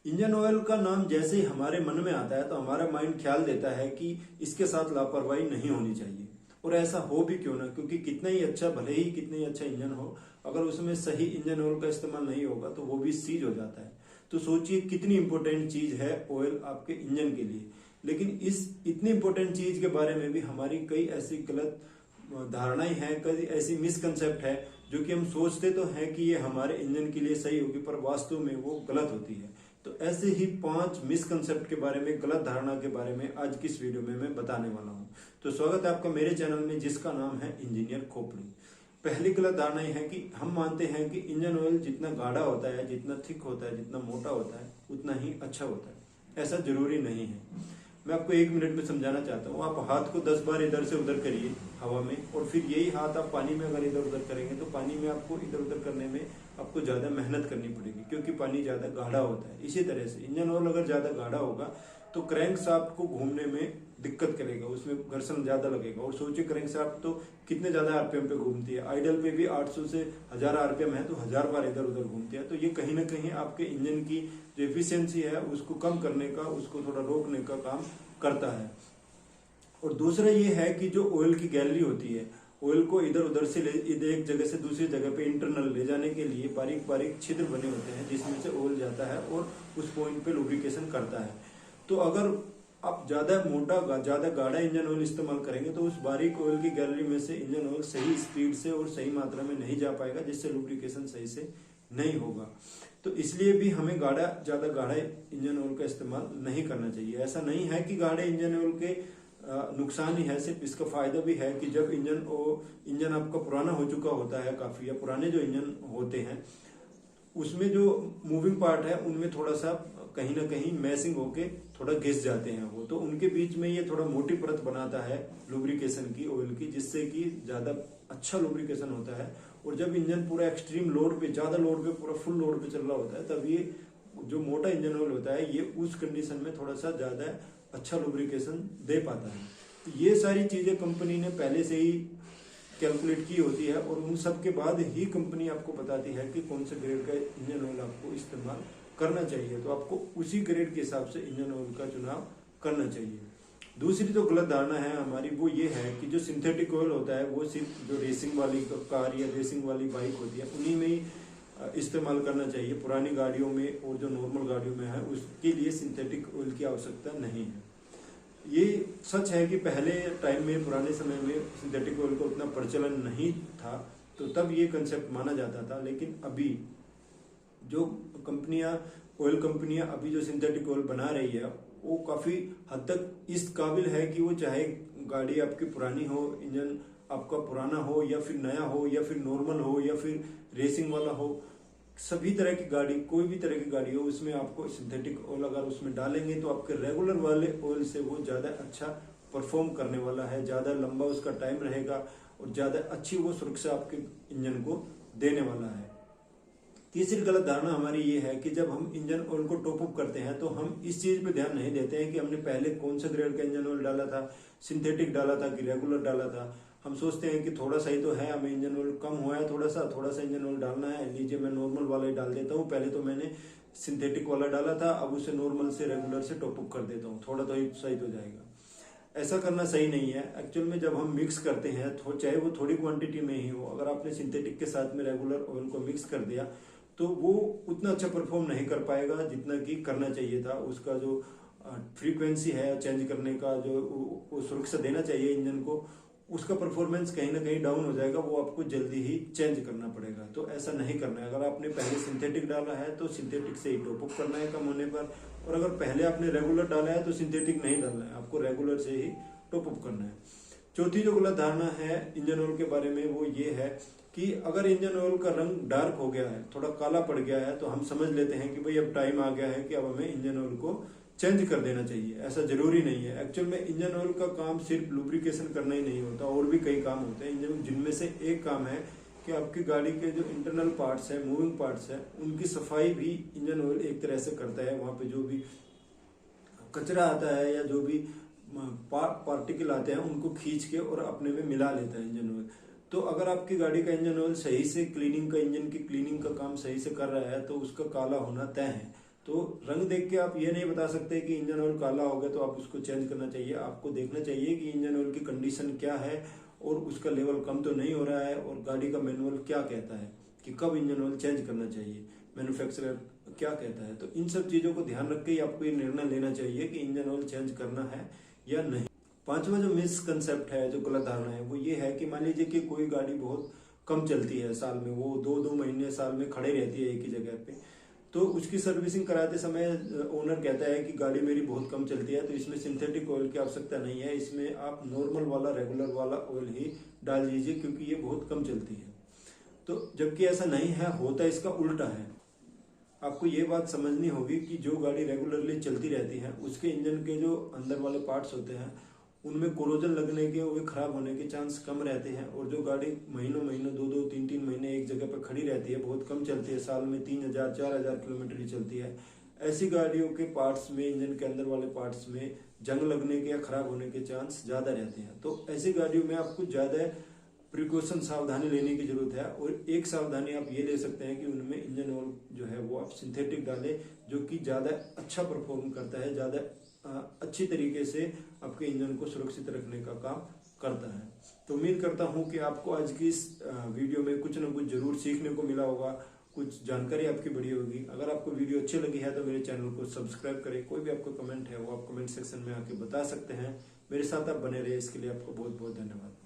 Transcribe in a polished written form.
Engine oil का नाम जैसे ही हमारे मन में आता है तो हमारा माइंड ख्याल देता है कि इसके साथ लापरवाही नहीं होनी चाहिए। और ऐसा हो भी क्यों ना, क्योंकि कितना ही अच्छा, भले ही कितना ही अच्छा इंजन हो, अगर उसमें सही इंजन ऑयल का इस्तेमाल नहीं होगा तो वो भी सीज हो जाता है। तो सोचिए कितनी इंपॉर्टेंट चीज है ऑयल आपके इंजन के लिए। लेकिन इस इतनी इंपॉर्टेंट चीज के बारे में भी हमारी कई ऐसी गलत धारणाएं हैं, कई ऐसी मिसकंसेप्ट है जो कि हम सोचते तो हैं कि ये हमारे इंजन के लिए सही होगी, पर वास्तव में वो गलत होती है। तो ऐसे ही 5 मिसकंसेप्ट के बारे में, गलत धारणा के बारे में आज की इस वीडियो में मैं बताने वाला हूं। तो स्वागत है आपका मेरे चैनल में, जिसका नाम है इंजीनियर खोपड़ी। पहली गलत धारणा यह है कि हम मानते हैं कि इंजन ऑयल जितना गाढ़ा होता है, जितना थिक होता है, जितना मोटा होता है, उतना ही अच्छा होता है। ऐसा जरूरी नहीं है। मैं आपको 1 मिनट में समझाना चाहता हूँ। आप हाथ को 10 बार इधर से उधर करिए हवा में, और फिर यही हाथ आप पानी में अगर इधर उधर करेंगे तो पानी में आपको इधर उधर करने में आपको ज्यादा मेहनत करनी पड़ेगी, क्योंकि पानी ज्यादा गाढ़ा होता है। इसी तरह से इंजन ऑयल अगर ज्यादा गाढ़ा होगा तो क्रैंक शाफ्ट को घूमने में दिक्कत करेगा, उसमें घर्षण ज्यादा लगेगा। और सोचिए क्रैंक शाफ्ट तो कितने ज्यादा आरपीएम पे घूमती है। आइडल पे भी 800 से 1000 आरपीएम है, तो 1000 बार इधर उधर घूमती है। तो ये कहीं ना कहीं आपके इंजन की जो एफिशिएंसी है उसको कम करने का, उसको थोड़ा रोकने का काम करता है। और दूसरा ये है कि जो ऑयल की गैलरी होती है, ऑयल को इधर उधर से एक जगह से दूसरी जगह पे इंटरनल ले जाने के लिए बारीक बारीक छिद्र बने होते हैं, जिसमें से ऑयल जाता है और उस पॉइंट पे लुब्रिकेशन करता है। तो अगर आप ज्यादा मोटा, ज्यादा गाढ़ा इंजन ऑयल इस्तेमाल करेंगे तो उस बारीक ऑयल की गैलरी में से इंजन ऑयल सही स्पीड से और सही मात्रा में नहीं जा पाएगा, जिससे लुब्रिकेशन सही से नहीं होगा। तो इसलिए भी हमें ज्यादा गाढ़ा इंजन ऑयल का इस्तेमाल नहीं करना चाहिए। ऐसा नहीं है कि गाढ़े इंजन ऑयल के नुकसान ही है, सिर्फ इसका फायदा भी है कि जब इंजन आपका पुराना हो चुका होता है काफी, या पुराने जो इंजन होते हैं उसमें जो मूविंग पार्ट है उनमें थोड़ा सा कहीं ना कहीं मैसिंग होके थोड़ा घिस जाते हैं वो, तो उनके बीच में ये थोड़ा मोटी परत बनाता है लुब्रिकेशन की, ऑयल की, जिससे कि ज्यादा अच्छा लुब्रिकेशन होता है। और जब इंजन पूरा एक्सट्रीम लोड पे, ज्यादा लोड पे, पूरा फुल लोड पे चल रहा होता है, तब ये जो मोटा इंजन ऑयल होता है ये उस कंडीशन में थोड़ा सा ज्यादा अच्छा लुब्रिकेशन दे पाता है। तो ये सारी चीजें कंपनी ने पहले से ही कैलकुलेट की होती है, और उन सब के बाद ही कंपनी आपको बताती है कि कौन से ग्रेड का इंजन ऑयल आपको इस्तेमाल करना चाहिए। तो आपको उसी ग्रेड के हिसाब से इंजन ऑयल का चुनाव करना चाहिए। दूसरी जो गलत धारणा है हमारी वो ये है कि जो सिंथेटिक ऑयल होता है वो सिर्फ जो रेसिंग वाली कार या रेसिंग वाली बाइक होती है उन्हीं में ही इस्तेमाल करना चाहिए। पुरानी गाड़ियों में और जो नॉर्मल गाड़ियों में है उसके लिए सिंथेटिक ऑयल की आवश्यकता नहीं है। ये सच है कि पहले टाइम में, पुराने समय में सिंथेटिक ऑयल का उतना प्रचलन नहीं था, तो तब ये कंसेप्ट माना जाता था। लेकिन अभी जो ऑयल कंपनियां अभी जो सिंथेटिक ऑयल बना रही है वो काफी हद तक इस काबिल है कि वो चाहे गाड़ी आपकी पुरानी हो, इंजन आपका पुराना हो या फिर नया हो या फिर नॉर्मल हो या फिर रेसिंग वाला हो, सभी तरह की गाड़ी, कोई भी तरह की गाड़ी हो, उसमें आपको सिंथेटिक ऑयल अगर उसमें डालेंगे तो आपके रेगुलर वाले ऑयल से वो ज्यादा अच्छा परफॉर्म करने वाला है, ज्यादा लंबा उसका टाइम रहेगा और ज्यादा अच्छी वो सुरक्षा आपके इंजन को देने वाला है। तीसरी गलत धारणा हमारी ये है कि जब हम इंजन ऑयल को टॉप अप करते हैं तो हम इस चीज पे ध्यान नहीं देते हैं कि हमने पहले कौन सा ग्रेड का इंजन ऑयल डाला था, सिंथेटिक डाला था कि रेगुलर डाला था। हम सोचते हैं कि थोड़ा सा ही तो है, हमें इंजन ऑयल कम हुआ है, थोड़ा सा इंजन ऑयल डालना है, लीजिए मैं नॉर्मल वाला ही डाल देता हूँ। पहले तो मैंने सिंथेटिक वाला डाला था, अब उसे नॉर्मल से रेगुलर से टॉप अप कर देता हूँ, थोड़ा तो ही सही तो जाएगा। ऐसा करना सही नहीं है। एक्चुअल में जब हम मिक्स करते हैं तो चाहे वो थोड़ी क्वांटिटी में ही हो, अगर आपने सिंथेटिक के साथ में रेगुलर ऑयल को मिक्स कर दिया तो वो उतना अच्छा परफॉर्म नहीं कर पाएगा जितना कि करना चाहिए था। उसका जो फ्रीक्वेंसी है चेंज करने का, जो सुरक्षा देना चाहिए इंजन को, उसका परफॉर्मेंस कहीं ना कहीं डाउन हो जाएगा, वो आपको जल्दी ही चेंज करना पड़ेगा। तो ऐसा नहीं करना है। अगर आपने पहले सिंथेटिक डाला है तो सिंथेटिक से ही टॉप अप करना है कम होने पर, और अगर पहले आपने रेगुलर डाला है तो सिंथेटिक नहीं डालना है, आपको रेगुलर से ही टॉप अप करना है। चौथी जो गलत धारणा है इंजन ऑयल के बारे में वो ये है कि अगर इंजन ऑयल का रंग डार्क हो गया है, थोड़ा काला पड़ गया है, तो हम समझ लेते हैं कि भाई अब टाइम आ गया है कि अब हमें इंजन ऑयल को चेंज कर देना चाहिए। ऐसा जरूरी नहीं है। एक्चुअल में इंजन ऑयल का काम सिर्फ लुब्रिकेशन करना ही नहीं होता, और भी कई काम होते हैं इंजन, जिनमें से एक काम है कि आपकी गाड़ी के जो इंटरनल पार्ट्स है, मूविंग पार्ट्स है, उनकी सफाई भी इंजन ऑयल एक तरह से करता है। वहां पे जो भी कचरा आता है या जो भी पार्टिकल आते हैं उनको खींच के और अपने में मिला लेता है इंजन ऑयल। तो अगर आपकी गाड़ी का इंजन ऑयल सही से इंजन की क्लीनिंग का काम सही से कर रहा है तो उसका काला होना तय है। तो रंग देख के आप ये नहीं बता सकते कि इंजन ऑयल काला हो गया तो आप उसको चेंज करना चाहिए। आपको देखना चाहिए कि इंजन ऑयल की कंडीशन क्या है और उसका लेवल कम तो नहीं हो रहा है, और गाड़ी का मैनुअल क्या कहता है कि कब इंजन ऑयल चेंज करना चाहिए, मैन्युफैक्चरर क्या कहता है। तो इन सब चीजों को ध्यान रख के ही आपको ये निर्णय लेना चाहिए कि इंजन ऑयल चेंज करना है या नहीं। पांचवा जो मिसकंसेप्ट है, जो गलत धारणा है, वो ये है कि मान लीजिए कि कोई गाड़ी बहुत कम चलती है, साल में वो 2-2 महीने साल में खड़े रहती है एक ही जगह पे, तो उसकी सर्विसिंग कराते समय ओनर कहता है कि गाड़ी मेरी बहुत कम चलती है, तो इसमें सिंथेटिक ऑयल की आवश्यकता नहीं है, इसमें आप नॉर्मल वाला रेगुलर वाला ऑयल ही डाल दीजिए क्योंकि ये बहुत कम चलती है। तो जबकि ऐसा नहीं है, होता इसका उल्टा है। आपको ये बात समझनी होगी कि जो गाड़ी रेगुलरली चलती रहती है उसके इंजन के जो अंदर वाले पार्ट्स होते हैं उनमें कोरोजन लगने के, वे खराब होने के चांस कम रहते हैं। और जो गाड़ी महीनों महीनों 2-2, 3-3 महीने एक जगह पर खड़ी रहती है, बहुत कम चलती है, साल में 3000-4000 किलोमीटर ही चलती है, ऐसी गाड़ियों के पार्ट्स में, इंजन के अंदर वाले पार्ट्स में जंग लगने के या खराब होने के चांस ज्यादा रहते हैं। तो ऐसी गाड़ियों में आपको ज्यादा प्रिकॉशन, सावधानी लेने की जरूरत है। और एक सावधानी आप ये ले सकते हैं कि उनमें इंजन ऑयल जो है वो आप सिंथेटिक डालें, जो कि ज्यादा अच्छा परफॉर्म करता है, ज्यादा अच्छी तरीके से आपके इंजन को सुरक्षित रखने का काम करता है। तो उम्मीद करता हूं कि आपको आज की इस वीडियो में कुछ न कुछ जरूर सीखने को मिला होगा, कुछ जानकारी आपकी बढ़ी होगी। अगर आपको वीडियो अच्छी लगी है तो मेरे चैनल को सब्सक्राइब करें। कोई भी आपको कमेंट है वो आप कमेंट सेक्शन में आके बता सकते हैं। मेरे साथ आप बने रहे, इसके लिए आपको बहुत बहुत धन्यवाद।